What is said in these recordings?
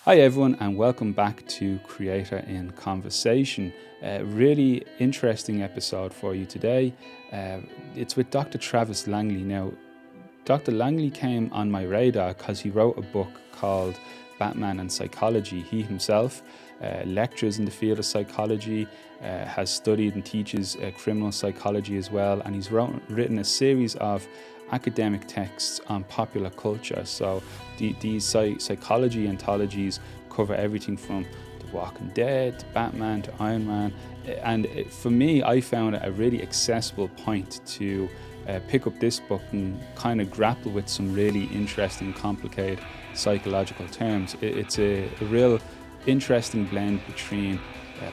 Hi everyone, and welcome back to Creator in Conversation. Really interesting episode for you today. It's with Dr. Travis Langley. Now, Dr. Langley came on my radar because he wrote a book called Batman and Psychology. He himself lectures in the field of psychology, has studied and teaches criminal psychology as well, and he's written a series of academic texts on popular culture. So these psychology anthologies cover everything from The Walking Dead to Batman to Iron Man. And for me, I found it a really accessible point to pick up this book and kind of grapple with some really interesting, complicated psychological terms. It's a real interesting blend between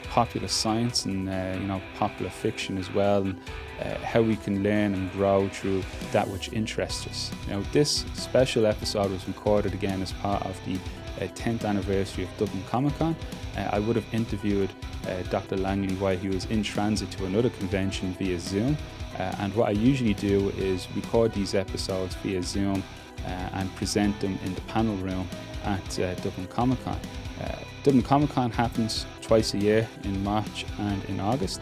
popular science and popular fiction as well, and how we can learn and grow through that which interests us. Now, this special episode was recorded again as part of the 10th anniversary of Dublin Comic Con. I would have interviewed Dr. Langley while he was in transit to another convention via Zoom, and what I usually do is record these episodes via Zoom and present them in the panel room at Dublin Comic Con. Dublin Comic Con happens twice a year, in March and in August,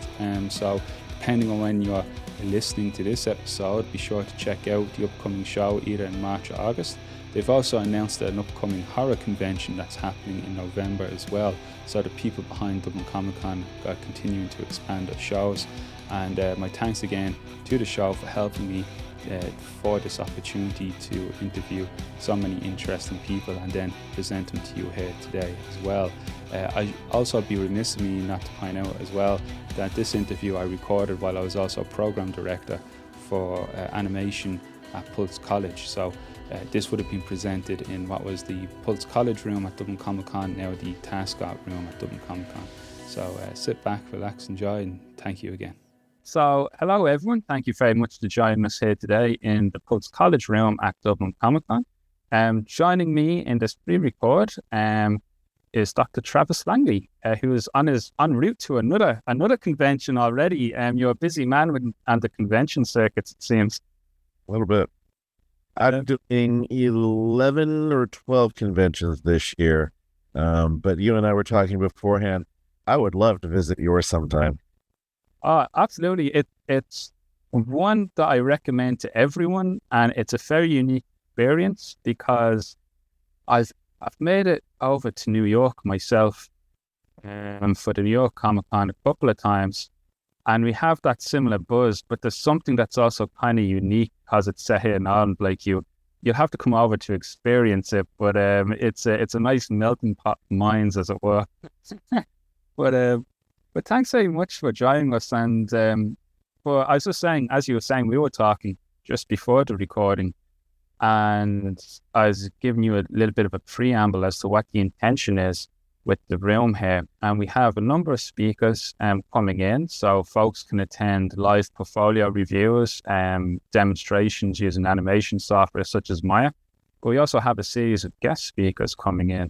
so depending on when you're listening to this episode, be sure to check out the upcoming show either in March or August. They've also announced an upcoming horror convention that's happening in November as well, so the people behind Dublin Comic Con are continuing to expand their shows. And my thanks again to the show for helping me for this opportunity to interview so many interesting people and then present them to you here today as well. I also be remiss of me not to point out as well that this interview I recorded while I was also program director for animation at Pulse College. So this would have been presented in what was the Pulse College room at Dublin Comic Con, now the Taskot room at Dublin Comic Con. So sit back, relax, enjoy, and thank you again. So, hello everyone. Thank you very much for joining us here today in the Pulse College room at Dublin Comic Con. Joining me in this pre-record is Dr. Travis Langley, who is en route to another convention already. You're a busy man on the convention circuits, it seems. A little bit. I'm doing 11 or 12 conventions this year, but you and I were talking beforehand. I would love to visit yours sometime. Absolutely. It's one that I recommend to everyone, and it's a very unique experience because I've made it over to New York myself for the New York Comic Con a couple of times, and we have that similar buzz, but there's something that's also kind of unique because it's set here in Ireland. Like you'll have to come over to experience it, but it's a nice melting pot of minds, as it were. But thanks very much for joining us. And I was just saying, as you were saying, we were talking just before the recording, and I was giving you a little bit of a preamble as to what the intention is with the room here. And we have a number of speakers coming in, so folks can attend live portfolio reviews, demonstrations using animation software such as Maya. But we also have a series of guest speakers coming in.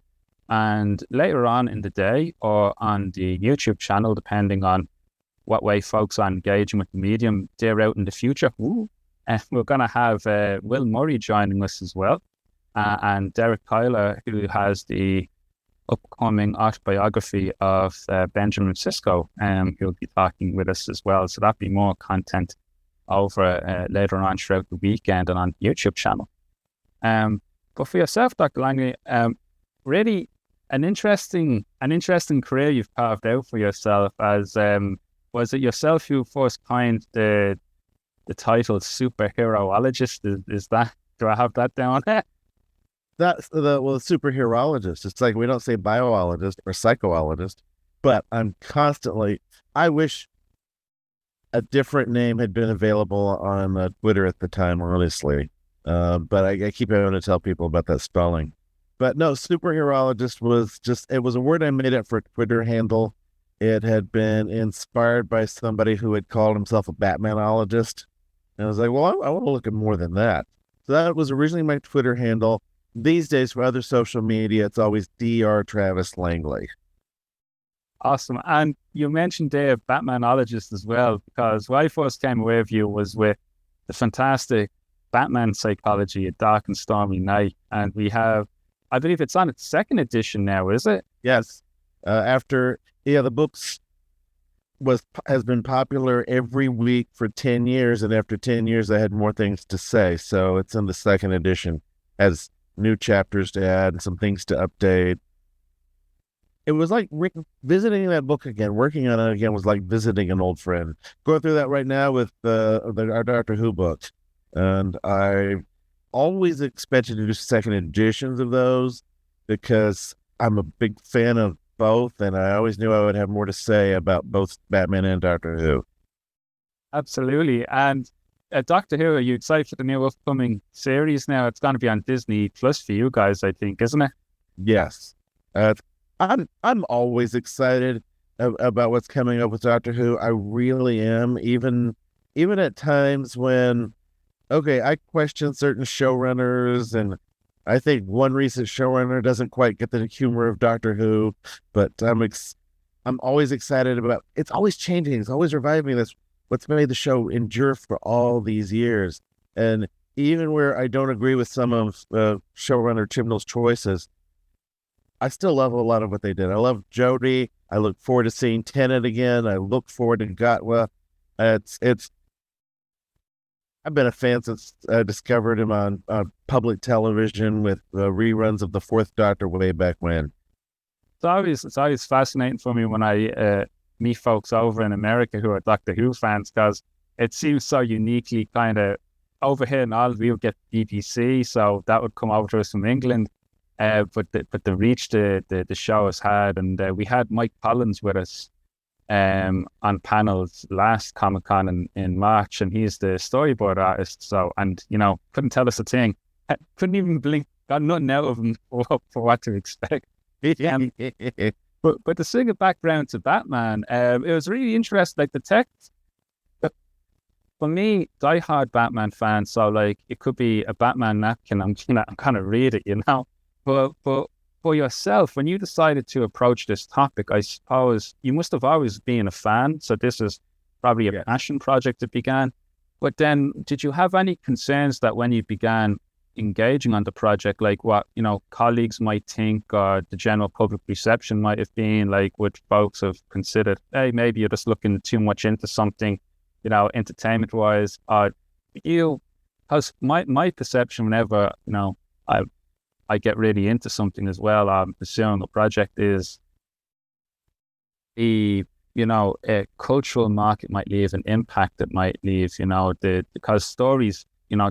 And later on in the day or on the YouTube channel, depending on what way folks are engaging with the medium, they're out in the future. We're going to have Will Murray joining us as well, and Derek Kyler, who has the upcoming autobiography of Benjamin Sisko, who'll be talking with us as well. So that'll be more content over later on throughout the weekend and on the YouTube channel. But for yourself, Dr. Langley, really an interesting career you've carved out for yourself. As was it yourself who first coined the title superheroologist? Is that, do I have that down? That's superheroologist. It's like we don't say bioologist or psychoologist, but I wish a different name had been available on Twitter at the time, honestly. But I keep having to tell people about that spelling. But no, superheroologist it was a word I made up for a Twitter handle. It had been inspired by somebody who had called himself a Batmanologist. And I was like, well, I want to look at more than that. So that was originally my Twitter handle. These days, for other social media, it's always Dr. Travis Langley. Awesome. And you mentioned there Batmanologist as well, because when I first came away with you was with the fantastic Batman Psychology, A Dark and Stormy Night. And we have I believe it's on its second edition now, is it? Yes. The books has been popular every week for 10 years, and after 10 years I had more things to say, so it's in the second edition, has new chapters to add, some things to update. It was like visiting that book again. Working on it again was like visiting an old friend. Going through that right now with our Doctor Who book, and I always expected to do second editions of those because I'm a big fan of both, and I always knew I would have more to say about both Batman and Doctor Who. Absolutely. And Doctor Who, are you excited for the new upcoming series now? It's going to be on Disney Plus for you guys, I think, isn't it? Yes. I'm always excited about what's coming up with Doctor Who. I really am, even at times when, okay, I question certain showrunners, and I think one recent showrunner doesn't quite get the humor of Doctor Who, but I'm always excited about, it's always changing, it's always reviving this, what's made the show endure for all these years. And even where I don't agree with some of showrunner Chibnall's choices, I still love a lot of what they did. I love Jodie. I look forward to seeing Tennant again. I look forward to Gatwa. I've been a fan since I discovered him on public television with reruns of the Fourth Doctor way back when. It's always fascinating for me when I meet folks over in America who are Doctor Who fans, because it seems so uniquely kind of over here in Ireland. We would get BBC, so that would come over to us from England. But the reach the show has had, and we had Mike Collins with us on panels last Comic Con in March, and he's the storyboard artist. So, and couldn't tell us a thing, couldn't even blink, got nothing out of him for what to expect. But to swing it back round to Batman, it was really interesting. Like the text, for me, diehard Batman fan. So like it could be a Batman napkin. I'm kind of read it, But for yourself, when you decided to approach this topic, I suppose you must have always been a fan. So this is probably a passion project that began. But then did you have any concerns that when you began engaging on the project, like what, colleagues might think or the general public reception might have been, like would folks have considered, hey, maybe you're just looking too much into something, entertainment-wise? Because my perception whenever, I get really into something as well, I'm pursuing a project, is the, a cultural mark it might leave, an impact it might leave, because stories,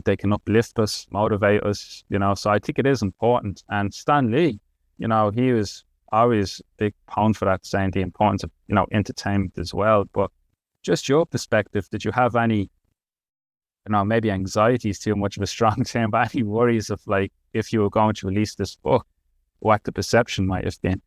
they can uplift us, motivate us, so I think it is important. And Stan Lee, he was always a big pound for that, saying the importance of, entertainment as well. But just your perspective, did you have any, maybe anxiety is too much of a strong term, but any worries of like, if you were going to release this book, what the perception might have been?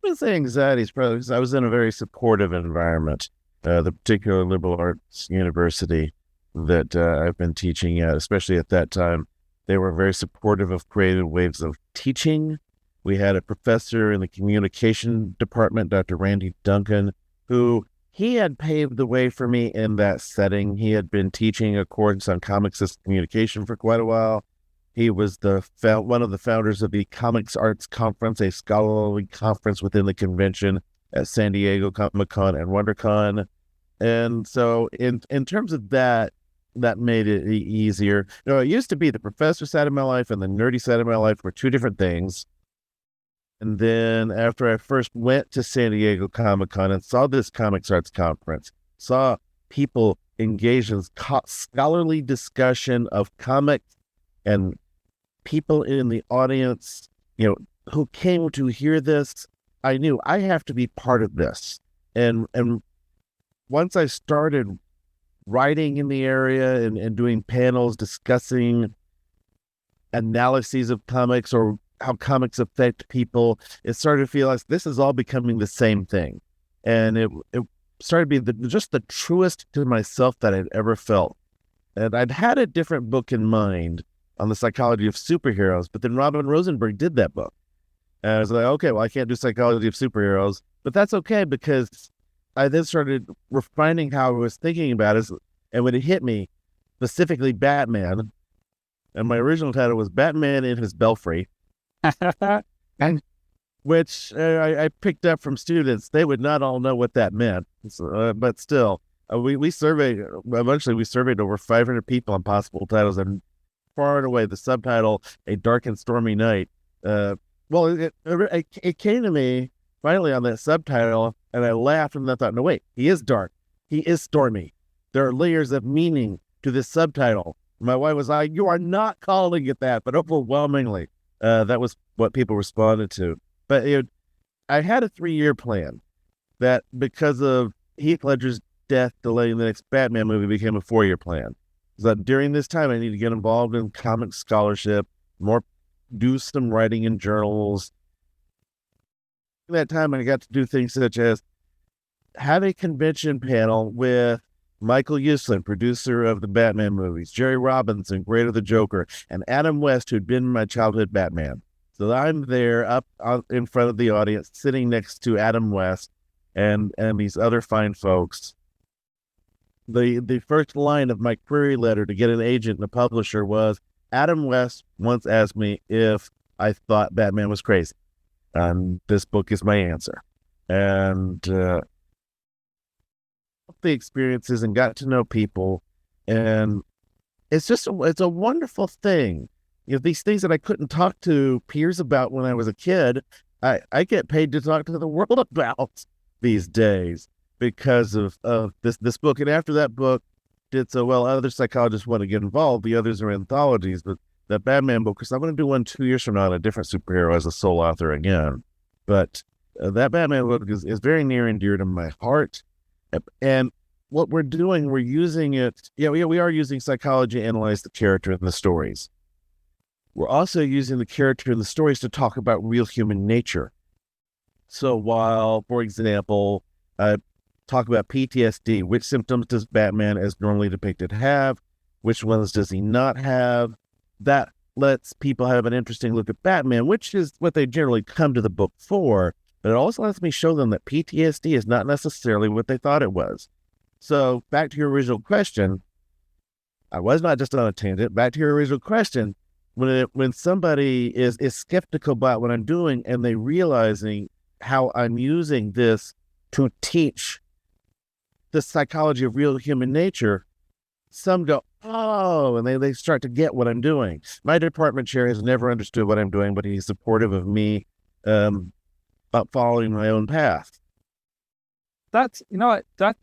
I would say anxiety is probably because I was in a very supportive environment, the particular liberal arts university that I've been teaching at, especially at that time. They were very supportive of creative ways of teaching. We had a professor in the communication department, Dr. Randy Duncan, who he had paved the way for me in that setting. He had been teaching a course on comics as communication for quite a while. He was one of the founders of the Comics Arts Conference, a scholarly conference within the convention at San Diego Comic Con and WonderCon. And so in terms of that made it easier. It used to be the professor side of my life and the nerdy side of my life were two different things. And then after I first went to San Diego Comic Con and saw this Comics Arts Conference, saw people engage in scholarly discussion of comics, and people in the audience, who came to hear this, I knew I have to be part of this. And once I started writing in the area and doing panels discussing analyses of comics or how comics affect people, it started to feel like this is all becoming the same thing. And it started to be just the truest to myself that I'd ever felt. And I'd had a different book in mind on the psychology of superheroes, but then Robin Rosenberg did that book. And I was like, okay, well, I can't do psychology of superheroes, but that's okay, because I then started refining how I was thinking about it. And when it hit me, specifically Batman, and my original title was Batman in His Belfry, and which I picked up from students. They would not all know what that meant, so, but still, we surveyed. Eventually, we surveyed over 500 people on possible titles, and far and away the subtitle "A Dark and Stormy Night." Well, it came to me finally on that subtitle, and I laughed, and I thought, no, wait, he is dark, he is stormy. There are layers of meaning to this subtitle. My wife was like, "You are not calling it that," but overwhelmingly, that was what people responded to. But I had a 3-year plan that, because of Heath Ledger's death delaying the next Batman movie, became a 4-year plan. So that during this time, I need to get involved in comic scholarship, do some writing in journals. In that time, I got to do things such as have a convention panel with Michael Uslan, producer of the Batman movies, Jerry Robinson, greater the Joker, and Adam West, who'd been my childhood Batman. So I'm there up in front of the audience, sitting next to Adam West and these other fine folks. The first line of my query letter to get an agent and a publisher was, Adam West once asked me if I thought Batman was crazy. And this book is my answer. And the experiences and got to know people. And it's a wonderful thing. These things that I couldn't talk to peers about when I was a kid, I get paid to talk to the world about these days because of this book. And after that book did so well, other psychologists want to get involved. The others are anthologies, but that Batman book, because I'm going to do one 2 years from now on a different superhero as a sole author again. But that Batman book is very near and dear to my heart. And what we're doing, we're using it. Yeah, we are using psychology to analyze the character and the stories. We're also using the character and the stories to talk about real human nature. So while, for example, talk about PTSD, which symptoms does Batman as normally depicted have? Which ones does he not have? That lets people have an interesting look at Batman, which is what they generally come to the book for. But it also lets me show them that PTSD is not necessarily what they thought it was. So back to your original question, I was not just on a tangent. Back to your original question, when somebody is skeptical about what I'm doing and they realizing how I'm using this to teach the psychology of real human nature, some go, oh, and they start to get what I'm doing. My department chair has never understood what I'm doing, but he's supportive of me following my own path. That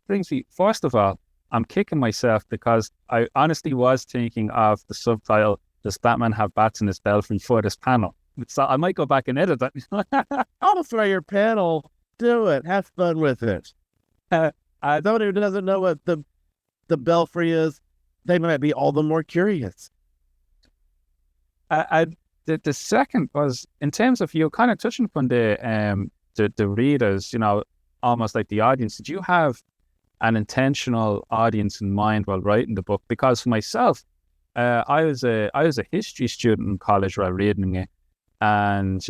brings me, first of all, I'm kicking myself because I honestly was thinking of the subtitle, Does Batman Have Bats in His Belfry, for this panel. So I might go back and edit that. I'll throw your panel. Do it. Have fun with it. Someone who doesn't know what the belfry is, they might be all the more curious. The second was, in terms of you kind of touching upon the readers, almost like the audience. Did you have an intentional audience in mind while writing the book? Because for myself, I was a history student in college while reading it, and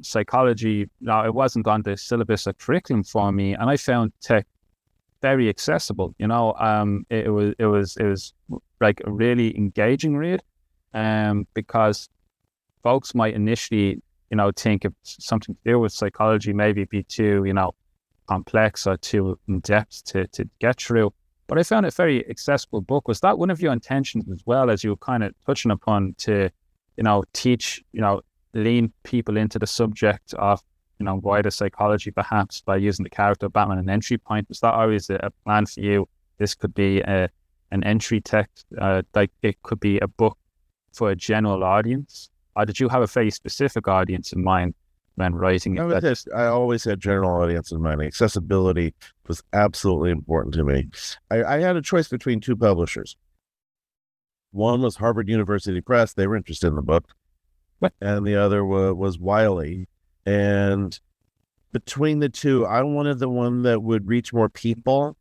psychology. It wasn't on the syllabus or curriculum for me, and I found tech very accessible. It was like a really engaging read, because folks might initially, think if something to do with psychology maybe be too, complex or too in depth to get through. But I found it a very accessible book. Was that one of your intentions as well, as you were kind of touching upon, to, teach, lean people into the subject of, wider psychology, perhaps by using the character of Batman an entry point? Was that always a plan for you? This could be an entry text, like it could be a book for a general audience? Or did you have a very specific audience in mind when writing it? I always had general audience in mind. Accessibility was absolutely important to me. I had a choice between two publishers. One was Harvard University Press. They were interested in the book. What? And the other was Wiley. And between the two, I wanted the one that would reach more people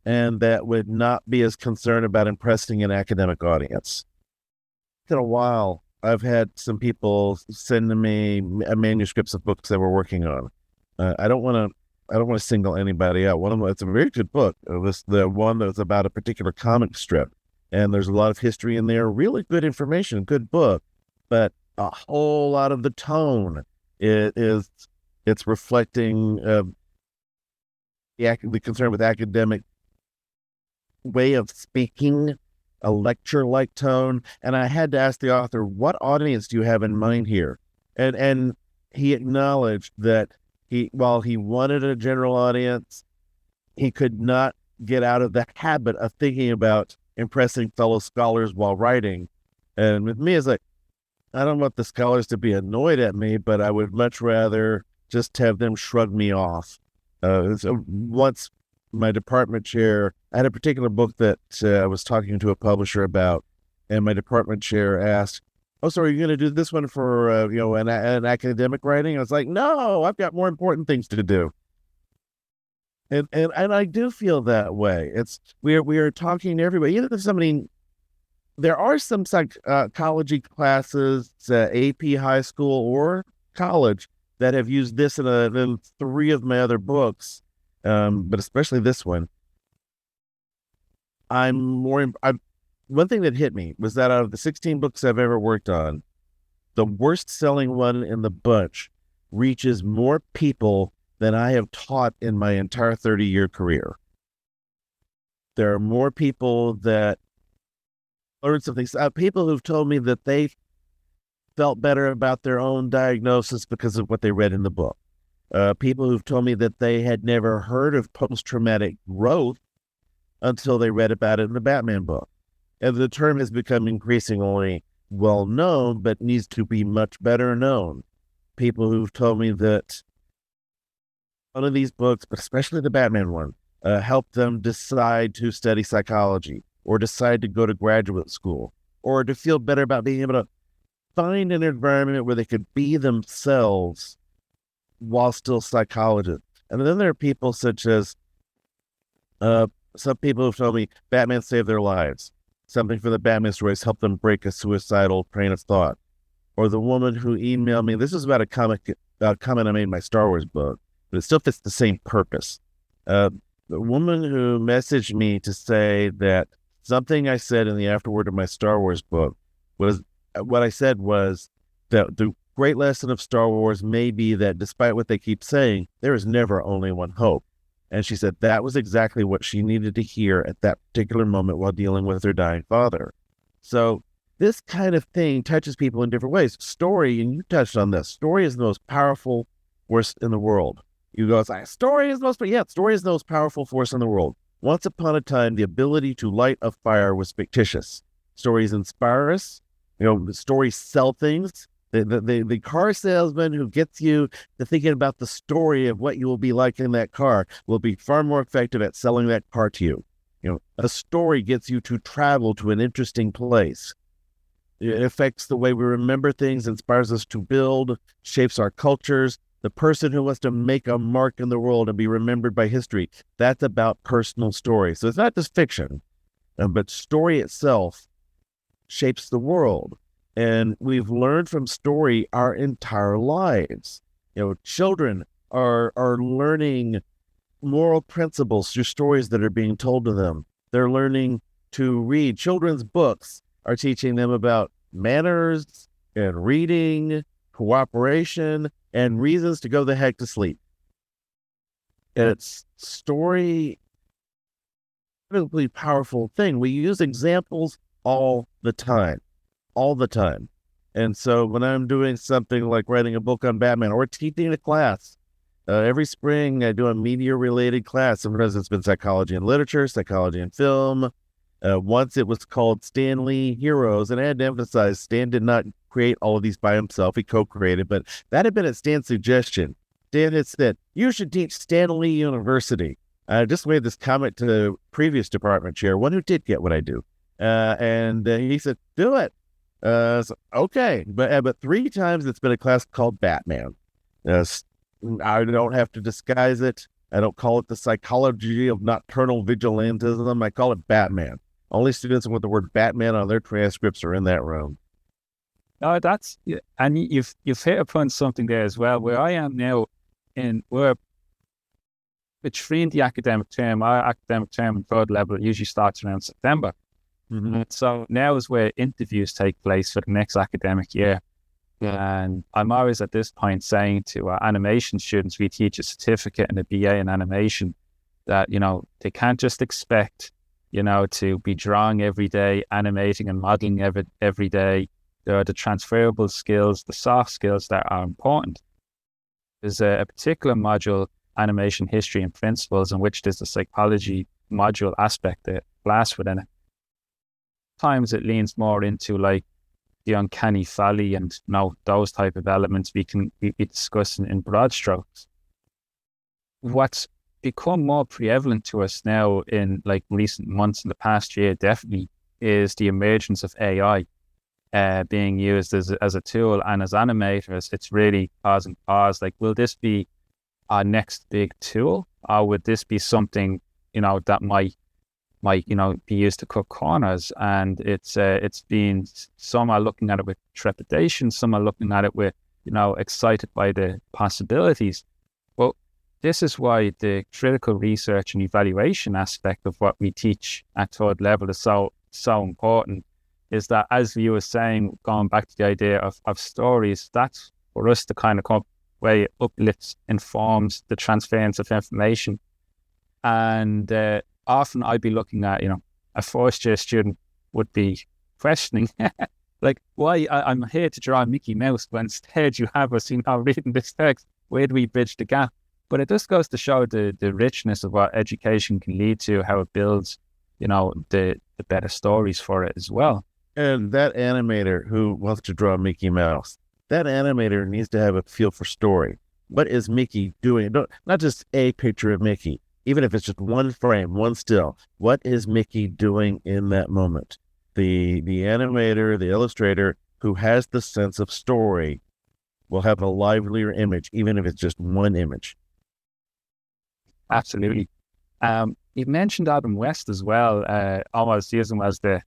and that would not be as concerned about impressing an academic audience. In a while, I've had some people send to me manuscripts of books that we're working on. I don't want to single anybody out. One of them, it's a very good book. The one that's about a particular comic strip, and there's a lot of history in there. Really good information, good book. But a whole lot of the tone. It's reflecting the concern with academic way of speaking, a lecture-like tone. And I had to ask the author, what audience do you have in mind here? And he acknowledged that while he wanted a general audience, he could not get out of the habit of thinking about impressing fellow scholars while writing. And with me, it's like, I don't want the scholars to be annoyed at me, but I would much rather just have them shrug me off. So once my department chair, I had a particular book that I was talking to a publisher about, and my department chair asked, "Oh, so are you going to do this one for an academic writing?" I was like, "No, I've got more important things to do." And I do feel that way. We are talking to everybody. Even if somebody, there are some psychology classes, AP high school or college, that have used this in 3 of my other books, but especially this one. One thing that hit me was that out of the 16 books I've ever worked on, the worst selling one in the bunch reaches more people than I have taught in my entire 30-year career. There are more people that learn something. People who've told me that they felt better about their own diagnosis because of what they read in the book. People who've told me that they had never heard of post-traumatic growth until they read about it in the Batman book. And the term has become increasingly well known, but needs to be much better known. People who've told me that one of these books, but especially the Batman one, helped them decide to study psychology, or decide to go to graduate school, or to feel better about being able to find an environment where they could be themselves while still psychologists. And then there are people such as some people who've told me Batman saved their lives. Something from the Batman stories helped them break a suicidal train of thought. Or the woman who emailed me, this was about a comment I made in my Star Wars book, but it still fits the same purpose. The woman who messaged me to say that something I said in the afterword of my Star Wars book was, what I said was that the great lesson of Star Wars may be that despite what they keep saying, there is never only one hope. And she said that was exactly what she needed to hear at that particular moment while dealing with her dying father. So this kind of thing touches people in different ways. Story, and you touched on this, story is the most powerful force in the world. You go, story is the most powerful force in the world. Once upon a time, the ability to light a fire was fictitious. Stories inspire us. Stories sell things. The car salesman who gets you to thinking about the story of what you will be like in that car will be far more effective at selling that car to you. A story gets you to travel to an interesting place. It affects the way we remember things, inspires us to build, shapes our cultures. The person who wants to make a mark in the world and be remembered by history, that's about personal story. So it's not just fiction, but story itself shapes the world. And we've learned from story our entire lives. Children are learning moral principles through stories that are being told to them. They're learning to read. Children's books are teaching them about manners and reading, cooperation, and reasons to go the heck to sleep. And it's story, incredibly powerful thing. We use examples all the time. And so when I'm doing something like writing a book on Batman or teaching a class, every spring I do a media-related class. Sometimes it's been psychology and literature, psychology and film. Once it was called Stan Lee Heroes, and I had to emphasize Stan did not create all of these by himself. He co-created, but that had been at Stan's suggestion. Stan had said, you should teach Stan Lee University. I just made this comment to the previous department chair, one who did get what I do. And he said, do it. Okay, but 3 times it's been a class called Batman. I don't have to disguise it. I don't call it the psychology of nocturnal vigilantism. I call it Batman. Only students with the word Batman on their transcripts are in that room. No, and you've hit upon something there as well. Where I am now, we're between the academic term. Our academic term in 3rd level usually starts around September. Mm-hmm. So now is where interviews take place for the next academic year. And I'm always at this point saying to animation students, we teach a certificate and a BA in animation, that, they can't just expect, to be drawing every day, animating and modeling every day. There are the transferable skills, the soft skills that are important. There's a particular module, animation history and principles, in which there's a psychology module aspect, the class within it. Times it leans more into like the uncanny valley and those type of elements we discuss in broad strokes. What's become more prevalent to us now in like recent months, in the past year definitely, is the emergence of AI being used as a tool. And as animators, it's really causing pause. Like, will this be our next big tool, or would this be something that might be used to cut corners? And it's been, some are looking at it with trepidation, some are looking at it with excited by the possibilities. But this is why the critical research and evaluation aspect of what we teach at third level is so important. Is that, as you were saying, going back to the idea of stories, that's for us to kind of come up where it uplifts, informs the transference of information. And often I'd be looking at, a first year student would be questioning, like, why I'm here to draw Mickey Mouse, when instead you have us, reading this text. Where do we bridge the gap? But it just goes to show the richness of what education can lead to, how it builds, the better stories for it as well. And that animator who wants to draw Mickey Mouse, that animator needs to have a feel for story. What is Mickey doing? Not just a picture of Mickey, even if it's just one frame, one still. What is Mickey doing in that moment? The animator, the illustrator who has the sense of story will have a livelier image, even if it's just one image. Absolutely. You mentioned Adam West as well, almost using him as the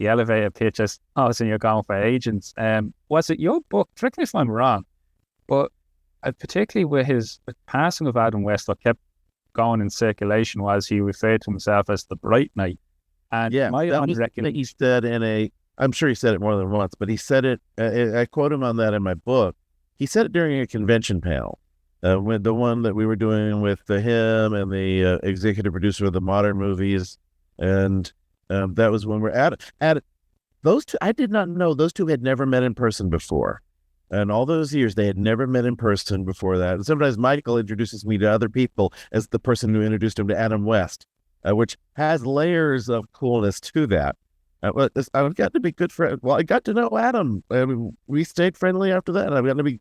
elevator pitch as, so you're going for agents. Was it your book, correct me if I'm wrong, but particularly with passing of Adam West, what kept going in circulation was he referred to himself as the Bright Knight. And yeah, he said I'm sure he said it more than once, but he said it, I quote him on that in my book. He said it during a convention panel, with the one that we were doing with him and the executive producer of the modern movies. And that was when we're at those two. I did not know those two had never met in person before. And all those years, they had never met in person before that. And sometimes Michael introduces me to other people as the person who introduced him to Adam West, which has layers of coolness to that. I've got to be good friends. Well, I got to know Adam. We stayed friendly after that. And I've gotten to be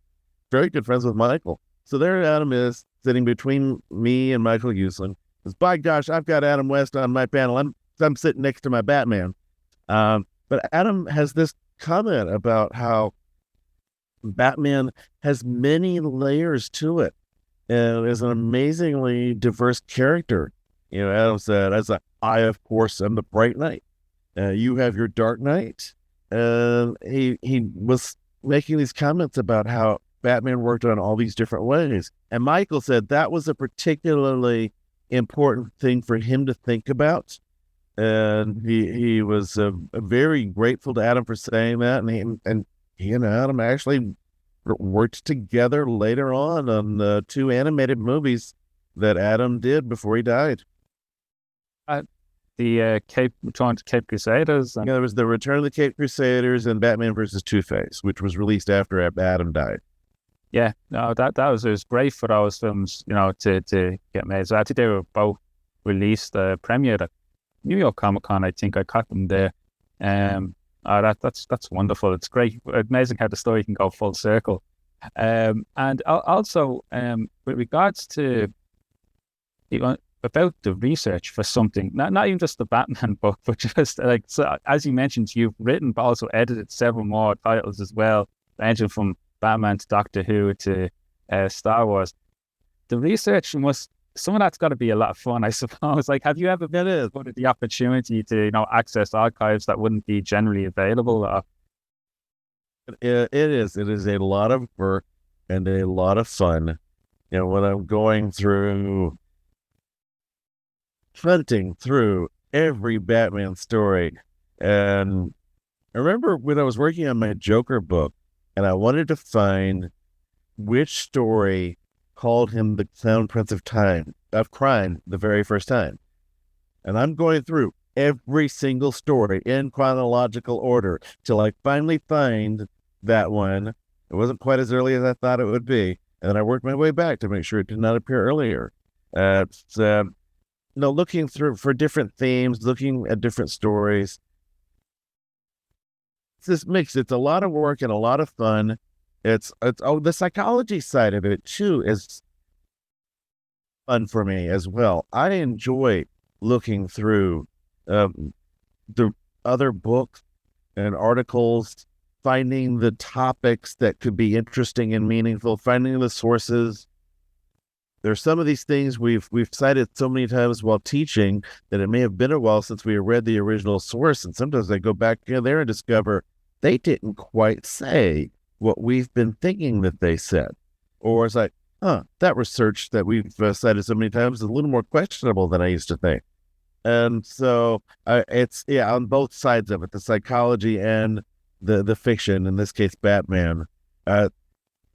very good friends with Michael. So there Adam is, sitting between me and Michael Uslan. By gosh, I've got Adam West on my panel. I'm sitting next to my Batman. But Adam has this comment about how Batman has many layers to it and is an amazingly diverse character. Adam said, I, of course, am the Bright Knight. You have your Dark Knight. And he was making these comments about how Batman worked on all these different ways. And Michael said that was a particularly important thing for him to think about. And he was very grateful to Adam for saying that. And he and Adam actually worked together later on the two animated movies that Adam did before he died. The Return to Cape Crusaders. There was the Return of the Cape Crusaders and Batman versus Two-Face, which was released after Adam died. Yeah, no, it was great for those films, to get made. So I think they were both released, premiered at New York Comic Con. I think I caught them there. That's wonderful. It's great. Amazing how the story can go full circle. And also, with regards to about the research for something, not even just the Batman book, but just like, so as you mentioned, you've written but also edited several more titles as well, ranging from Batman to Doctor Who to Star Wars. The research some of that's got to be a lot of fun, I suppose. Like, have you ever been afforded the opportunity to, access archives that wouldn't be generally available? It is a lot of work and a lot of fun. When I'm going through, hunting through every Batman story. And I remember when I was working on my Joker book, and I wanted to find which story called him the Clown Prince of Crime the very first time. And I'm going through every single story in chronological order till I finally find that one. It wasn't quite as early as I thought it would be. And then I worked my way back to make sure it did not appear earlier. Looking through for different themes, looking at different stories. It's this mix. It's a lot of work and a lot of fun. It's the psychology side of it too is fun for me as well. I enjoy looking through the other books and articles, finding the topics that could be interesting and meaningful, finding the sources. There's some of these things we've cited so many times while teaching that it may have been a while since we read the original source, and sometimes I go back in there and discover they didn't quite say what we've been thinking that they said. Or it's like, that research that we've cited so many times is a little more questionable than I used to think. And so it's on both sides of it, the psychology and the fiction, in this case, Batman.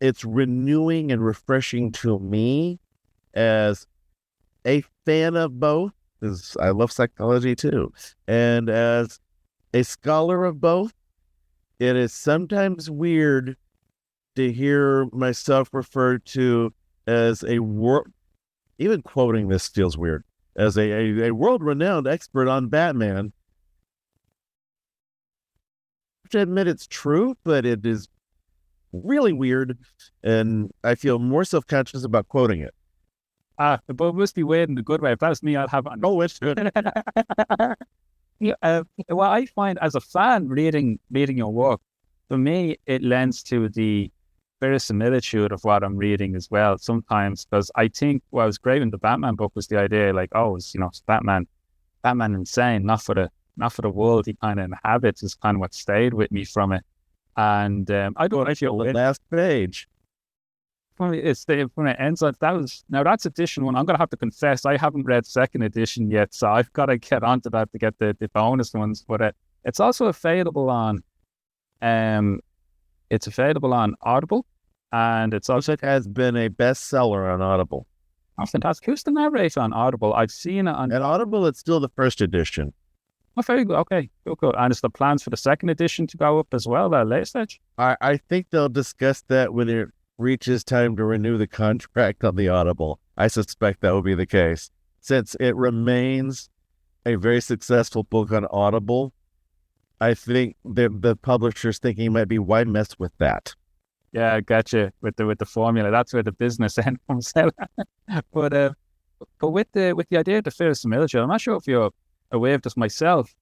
It's renewing and refreshing to me as a fan of both, because I love psychology too. And as a scholar of both, it is sometimes weird to hear myself referred to as even quoting this feels weird, as a world-renowned expert on Batman. I have to admit it's true, but it is really weird, and I feel more self-conscious about quoting it. But it must be weird in a good way. If that was me, I'd have it on. Oh, it's good. What I find as a fan reading your work, for me, it lends to the verisimilitude of what I'm reading as well sometimes, because I think what was great in the Batman book was the idea like, it's Batman insane, not for the world he kind of inhabits is kind of what stayed with me from it. And I don't actually the last page. When it ends up, that's edition one. I'm going to have to confess, I haven't read second edition yet, so I've got to get onto that to get the bonus ones. But it's also available on, Audible, and it's also has been a bestseller on Audible. Oh, fantastic! Who's the narrator on Audible? I've seen it on Audible. It's still the first edition. Oh, very good. Okay, cool. And is the plans for the second edition to go up as well at a later stage? I think they'll discuss that when it reaches time to renew the contract on the Audible. I suspect that will be the case. Since it remains a very successful book on Audible, I think the publisher's thinking might be, why mess with that? Yeah, I gotcha. With the formula, that's where the business end comes out. But with the idea of the verisimilitude, I'm not sure if you're aware of this myself.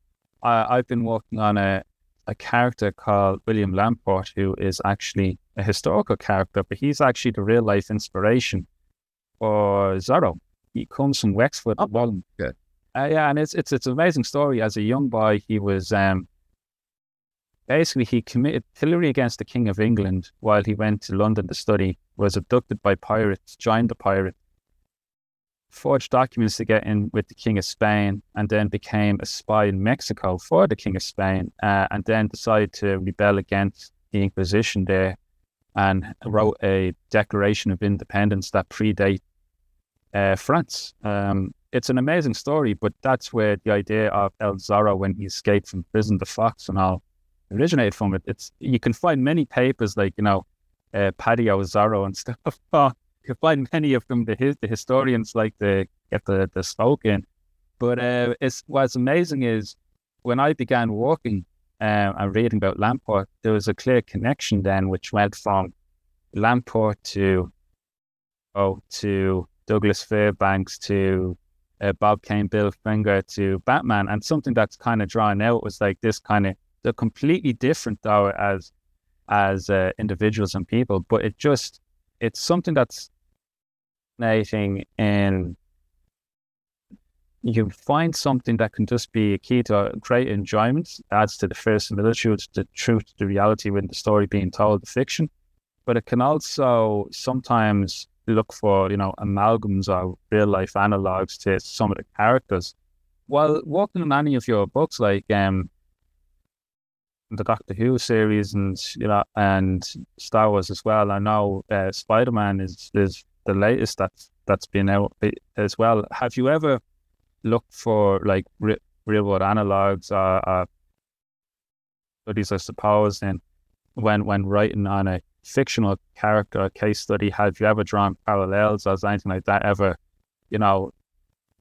I've been working on a character called William Lamport, who is actually a historical character, but he's actually the real life inspiration for Zorro. He comes from Wexford, Wallen. Good. And it's an amazing story. As a young boy, he was basically he committed pillory against the King of England while he went to London to study. Was abducted by pirates, joined the pirates, forged documents to get in with the King of Spain, and then became a spy in Mexico for the King of Spain, and then decided to rebel against the Inquisition there, and wrote a Declaration of Independence that predate France. It's an amazing story, but that's where the idea of El Zorro, when he escaped from prison, the fox and all, originated from it. You can find many papers like, Patio Zorro and stuff. You can find many of them. The historians like to get the spoke in. But what's amazing is when I began working and reading about Lamport, there was a clear connection then, which went from Lamport to Douglas Fairbanks to Bob Kane, Bill Finger to Batman, and something that's kind of drawn out was like this kind of, they're completely different though as individuals and people, but it's something that's fascinating, and you find something that can just be a key to great enjoyment, adds to the verisimilitude, the truth, the reality when the story being told, the fiction, but it can also sometimes look for, amalgams or real life analogs to some of the characters. While working on any of your books, like the Doctor Who series and and Star Wars as well. I know Spider-Man is the latest that's been out as well. Have you ever looked for like real world analogs or studies, I suppose, and when writing on a fictional character or case study, have you ever drawn parallels or anything like that ever,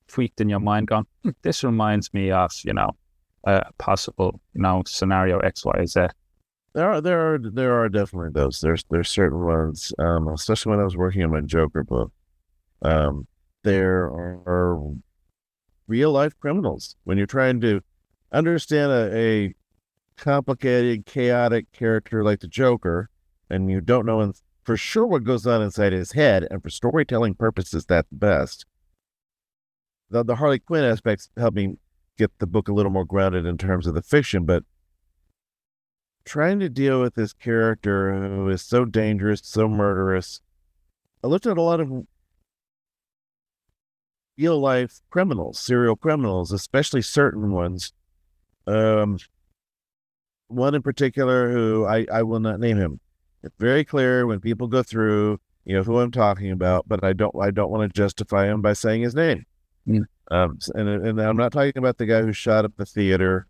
tweaked in your mind, gone, this reminds me of, a possible, scenario X, Y, Z? There are definitely those. There's certain ones, especially when I was working on my Joker book. There are real life criminals. When you're trying to understand a complicated, chaotic character like the Joker, and you don't know for sure what goes on inside his head, and for storytelling purposes, that's best. The Harley Quinn aspects help me get the book a little more grounded in terms of the fiction, but trying to deal with this character who is so dangerous, so murderous, I looked at a lot of real life criminals, serial criminals, especially certain ones. One in particular who I will not name him. It's very clear when people go through, who I'm talking about, but I don't want to justify him by saying his name. Mm. And I'm not talking about the guy who shot up the theater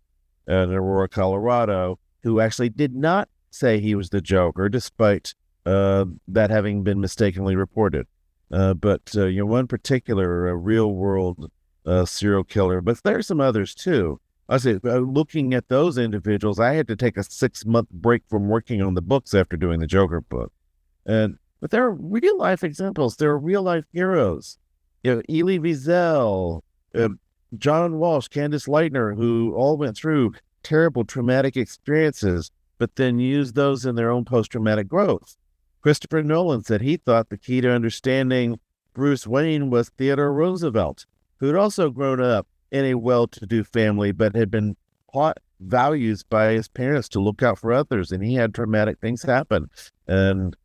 in Aurora, Colorado, who actually did not say he was the Joker, despite that having been mistakenly reported. But one particular real world serial killer, but there are some others too. I say, looking at those individuals, I had to take a 6-month break from working on the books after doing the Joker book. But there are real life examples. There are real life heroes. Elie Wiesel, John Walsh, Candace Lightner, who all went through terrible traumatic experiences, but then used those in their own post-traumatic growth. Christopher Nolan said he thought the key to understanding Bruce Wayne was Theodore Roosevelt, who'd also grown up in a well-to-do family, but had been taught values by his parents to look out for others, and he had traumatic things happen, and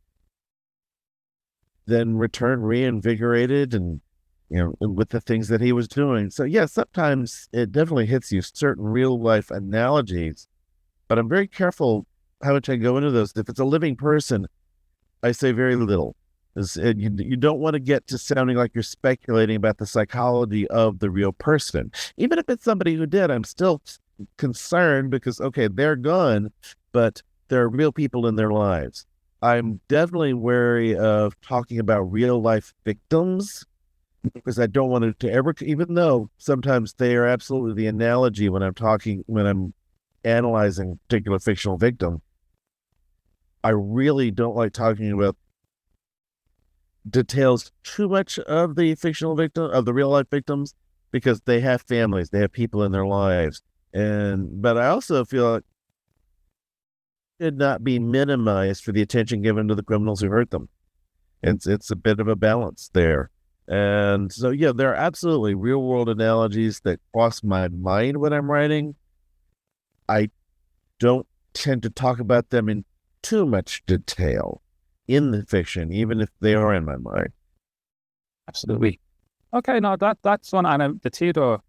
then returned reinvigorated and with the things that he was doing. So yeah, sometimes it definitely hits you, certain real-life analogies, but I'm very careful how much I go into those. If it's a living person, I say very little. You don't want to get to sounding like you're speculating about the psychology of the real person. Even if it's somebody who did, I'm still concerned because, okay, they're gone, but there are real people in their lives. I'm definitely wary of talking about real life victims because I don't want it to ever, even though sometimes they are absolutely the analogy when I'm analyzing a particular fictional victim. I really don't like talking about details too much of the fictional victim, of the real life victims, because they have families, they have people in their lives. But I also feel like it should not be minimized for the attention given to the criminals who hurt them. It's a bit of a balance there. And so, yeah, there are absolutely real world analogies that cross my mind when I'm writing. I don't tend to talk about them in too much detail in the fiction, even if they are in my mind. Absolutely. Okay, no, that's one, and the Theodore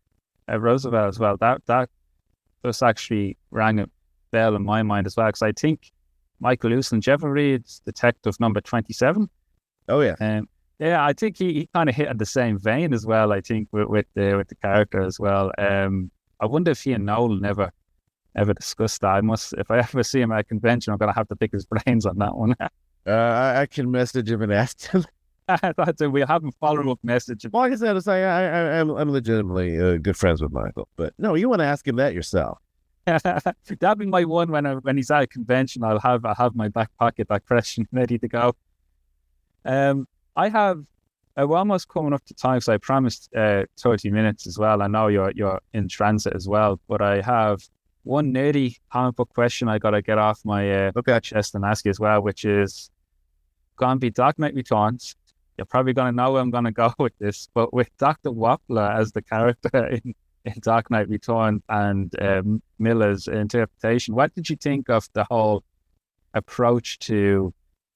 Roosevelt as well. That just actually rang a bell in my mind as well, because I think Michael Lewson, did you ever read Detective Number 27? Oh yeah. Yeah, I think he kind of hit in the same vein as well. I think with the character as well. I wonder if he and Nolan ever discussed that. If I ever see him at a convention, I'm gonna have to pick his brains on that one. I can message him and ask him. We'll have a follow-up message. Well, like I said, I'm legitimately good friends with Michael, but no, you want to ask him that yourself. That'd be my one when he's at a convention. I'll have my back pocket that question ready to go. We're almost coming up to time, so I promised 30 minutes as well. I know you're in transit as well, but I have one nerdy comic book question I got to get off my chest and ask you as well, which is going to be Dark Knight Returns. You're probably going to know where I'm going to go with this, but with Dr. Wappler as the character in Dark Knight Returns and Miller's interpretation, what did you think of the whole approach to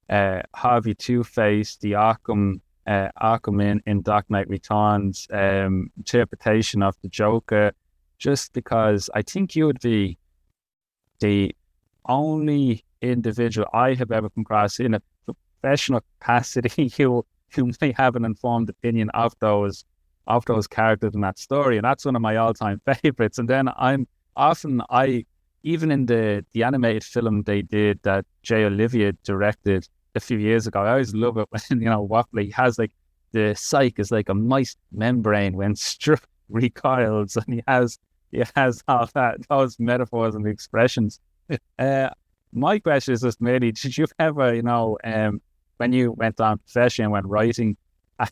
Harvey Two-Face, the Arkham in Dark Knight Returns, interpretation of the Joker? Just because I think you would be the only individual I have ever come across in a professional capacity who may have an informed opinion of those characters in that story, and that's one of my all-time favorites. And then even in the animated film they did that Jay Olivia directed a few years ago, I always love it when Wapley has like the psyche is like a mice membrane when struck recoils, and he has all those metaphors and expressions. My question is just mainly, did you ever, when you went on profession and went writing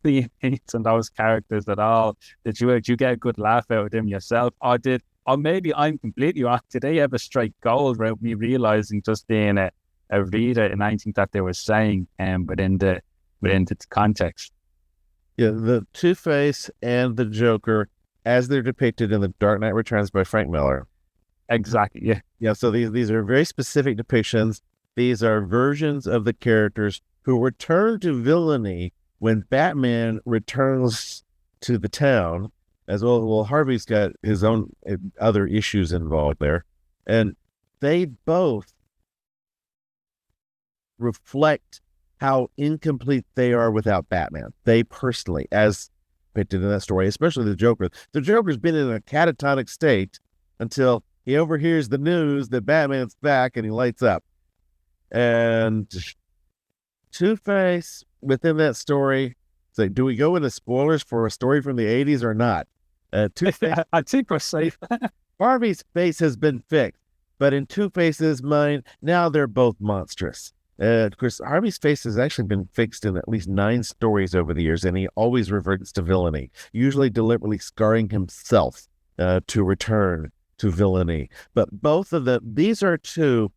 any opinions on those characters at all, did you get a good laugh out of them yourself? Or maybe I'm completely wrong. Did they ever strike gold without me realizing, just being a reader, and anything that they were saying within the context? Yeah, the Two-Face and the Joker, as they're depicted in The Dark Knight Returns by Frank Miller. Exactly, yeah. Yeah, so these are very specific depictions. These are versions of the characters who return to villainy when Batman returns to the town, as well. Well, Harvey's got his own other issues involved there. And they both reflect how incomplete they are without Batman. They personally, as depicted in that story, especially the Joker. The Joker's been in a catatonic state until he overhears the news that Batman's back, and he lights up. And Two-Face, within that story, it's like, do we go into spoilers for a story from the 80s or not? Two-Face, I think we're safe. Harvey's face has been fixed, but in Two-Face's mind, now they're both monstrous. Of course, Harvey's face has actually been fixed in at least 9 stories over the years, and he always reverts to villainy, usually deliberately scarring himself to return to villainy. But both of these are two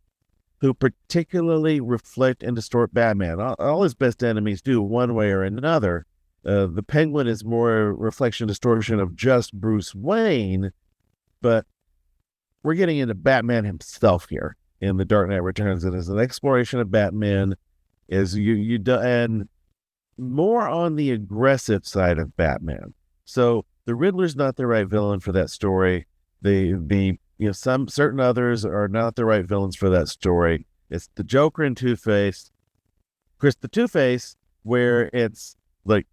who particularly reflect and distort Batman. All his best enemies do, one way or another. The Penguin is more a reflection, distortion of just Bruce Wayne, but we're getting into Batman himself here in The Dark Knight Returns. It is an exploration of Batman, and more on the aggressive side of Batman. So the Riddler's not the right villain for that story. Some certain others are not the right villains for that story. It's the Joker and Two-Face. Of course, the Two-Face, where it's like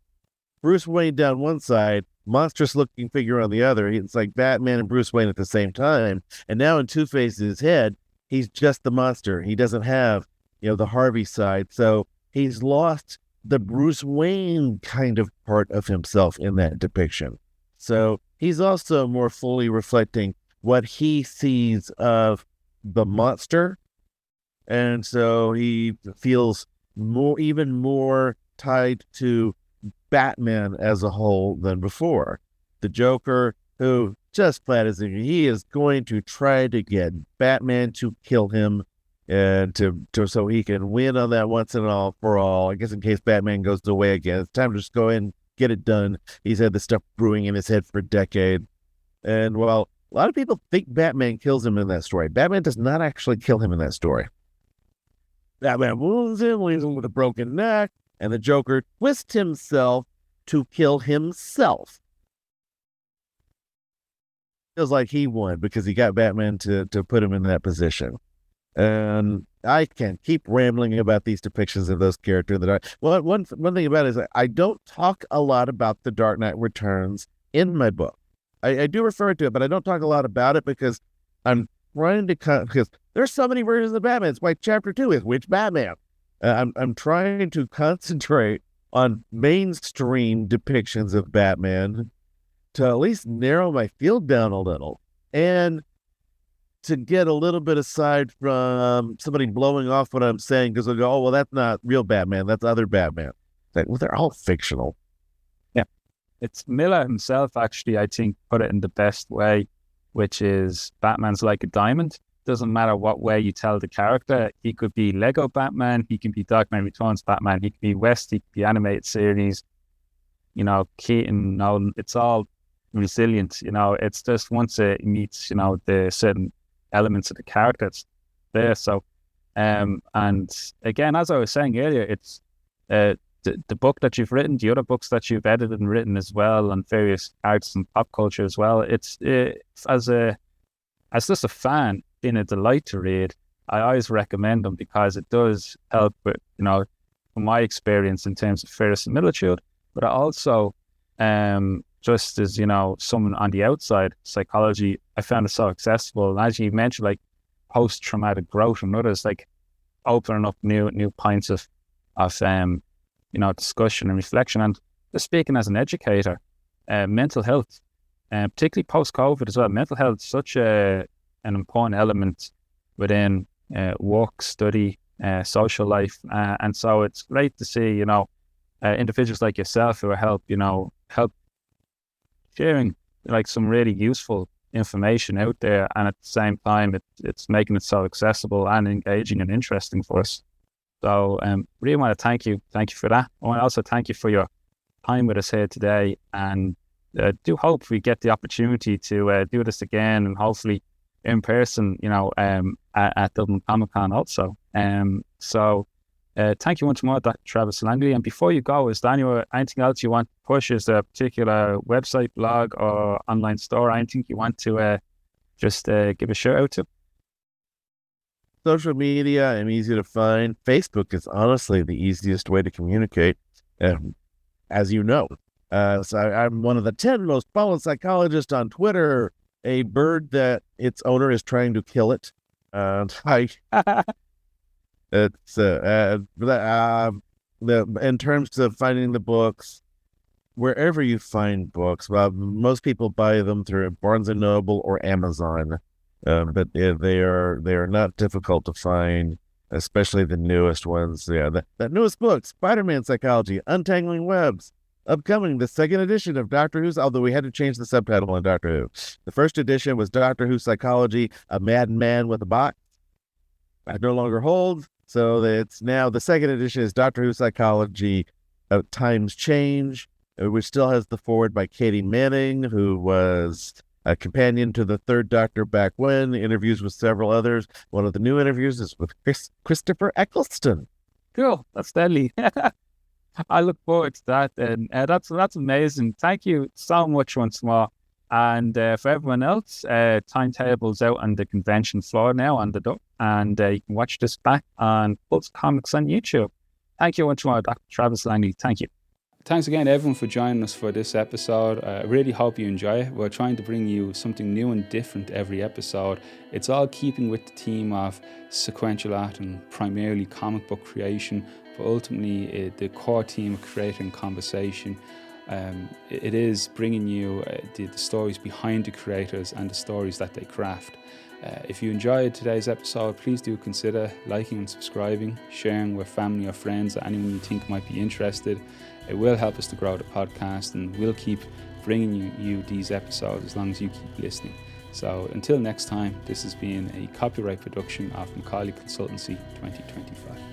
Bruce Wayne down one side, monstrous looking figure on the other. It's like Batman and Bruce Wayne at the same time. And now in Two-Face's head, he's just the monster. He doesn't have, the Harvey side. So he's lost the Bruce Wayne kind of part of himself in that depiction. So he's also more fully reflecting what he sees of the monster. And so he feels even more tied to Batman as a whole than before. The Joker, who just flat as he is going to try to get Batman to kill him, and so he can win on that once and all for all. I guess in case Batman goes away again, it's time to just go in and get it done. He's had this stuff brewing in his head for a decade. And while a lot of people think Batman kills him in that story, Batman does not actually kill him in that story. Batman wounds him, leaves him with a broken neck, and the Joker twists himself to kill himself. Feels like he won because he got Batman to put him in that position. And I can keep rambling about these depictions of those characters. One thing about it is I don't talk a lot about The Dark Knight Returns in my book. I do refer to it, but I don't talk a lot about it because I'm trying to because there's so many versions of Batman. It's why chapter 2 is which Batman. I'm trying to concentrate on mainstream depictions of Batman to at least narrow my field down a little, and to get a little bit aside from somebody blowing off what I'm saying, because they'll go, oh, well, that's not real Batman, that's other Batman. Like, well, they're all fictional. Yeah. It's Miller himself, actually, I think, put it in the best way, which is Batman's like a diamond. Doesn't matter what way you tell the character. He could be Lego Batman, he can be Dark Knight Returns Batman, he could be West, he could be animated series, Keaton, it's all resilient, it's just once it meets, the certain elements of the character, it's there. So, and again, as I was saying earlier, it's the book that you've written, the other books that you've edited and written as well, on various arts and pop culture as well. It's as just a fan, been a delight to read. I always recommend them because it does help with, from my experience in terms of verisimilitude, but I also, just as, someone on the outside, psychology, I found it so accessible. And as you mentioned, like post-traumatic growth and others, like opening up new points of discussion and reflection. And just speaking as an educator, mental health, particularly post-COVID as well, mental health is such an important element within work, study, social life. And so it's great to see, individuals like yourself who help sharing like some really useful information out there, and at the same time it's making it so accessible and engaging and interesting for us. So really want to thank you for that. I want to also thank you for your time with us here today, and do hope we get the opportunity to do this again, and hopefully in person, at Dublin Comic Con also. So thank you once more, Dr. Travis Langley. And before you go, is there anything else you want to push? Is there a particular website, blog, or online store, anything you want to just give a shout out to? Social media, I'm easy to find. Facebook is honestly the easiest way to communicate, as you know. So I'm one of the 10 most followed psychologists on Twitter, a bird that its owner is trying to kill it. It's in terms of finding the books, wherever you find books, most people buy them through Barnes and Noble or Amazon, but they are not difficult to find, especially the newest ones. Yeah, the newest book, Spider-Man Psychology, Untangling Webs, upcoming the second edition of Doctor Who's, although we had to change the subtitle on Doctor Who. The first edition was Doctor Who Psychology, A Madman with a Box. I no longer hold. So it's now the second edition is Doctor Who Psychology, Times Change, which still has the foreword by Katie Manning, who was a companion to the third Doctor back when, interviews with several others. One of the new interviews is with Christopher Eccleston. Cool. That's deadly. I look forward to that. And that's amazing. Thank you so much once more. And for everyone else, timetable's out on the convention floor now on the door, and you can watch this back on Pulse Comics on YouTube. Thank you once more, Dr. Travis Langley. Thank you. Thanks again, everyone, for joining us for this episode. I really hope you enjoy it. We're trying to bring you something new and different every episode. It's all keeping with the theme of sequential art and primarily comic book creation, but ultimately the core theme of creating conversation. It is bringing you the stories behind the creators and the stories that they craft. If you enjoyed today's episode, please do consider liking and subscribing, sharing with family or friends or anyone you think might be interested. It will help us to grow the podcast, and we'll keep bringing you these episodes as long as you keep listening. So until next time, this has been a copyright production of McAuley Consultancy 2025.